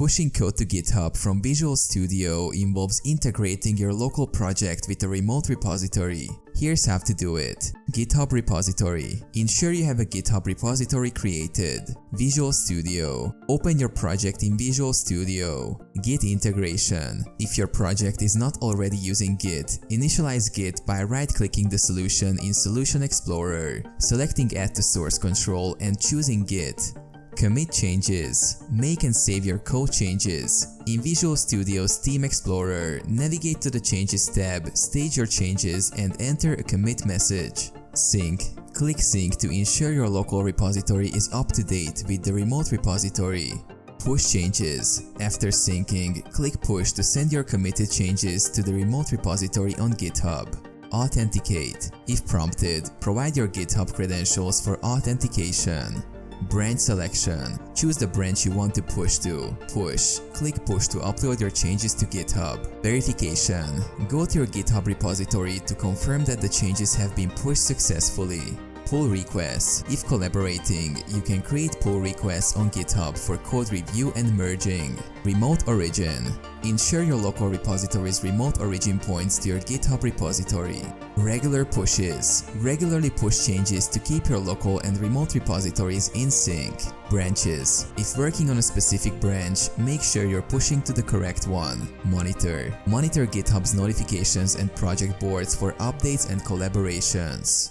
Pushing code to GitHub from Visual Studio involves integrating your local project with a remote repository. Here's how to do it. GitHub repository. Ensure you have a GitHub repository created. Visual Studio. Open your project in Visual Studio. Git integration. If your project is not already using Git, initialize Git by right-clicking the solution in Solution Explorer, selecting Add to Source Control and choosing Git. Commit changes. Make and save your code changes. In Visual Studio's Theme Explorer, navigate to the Changes tab, stage your changes, and enter a commit message. Sync. Click Sync to ensure your local repository is up to date with the remote repository. Push changes. After syncing, click Push to send your committed changes to the remote repository on GitHub. Authenticate. If prompted, provide your GitHub credentials for authentication. Branch selection. Choose the branch you want to push to. Push. Click Push to upload your changes to GitHub. Verification. Go to your GitHub repository to confirm that the changes have been pushed successfully. Pull requests. If collaborating, you can create pull requests on GitHub for code review and merging. Remote origin. Ensure your local repository's remote origin points to your GitHub repository. Regular pushes. Regularly push changes to keep your local and remote repositories in sync. Branches. If working on a specific branch, make sure you're pushing to the correct one. Monitor. Monitor GitHub's notifications and project boards for updates and collaborations.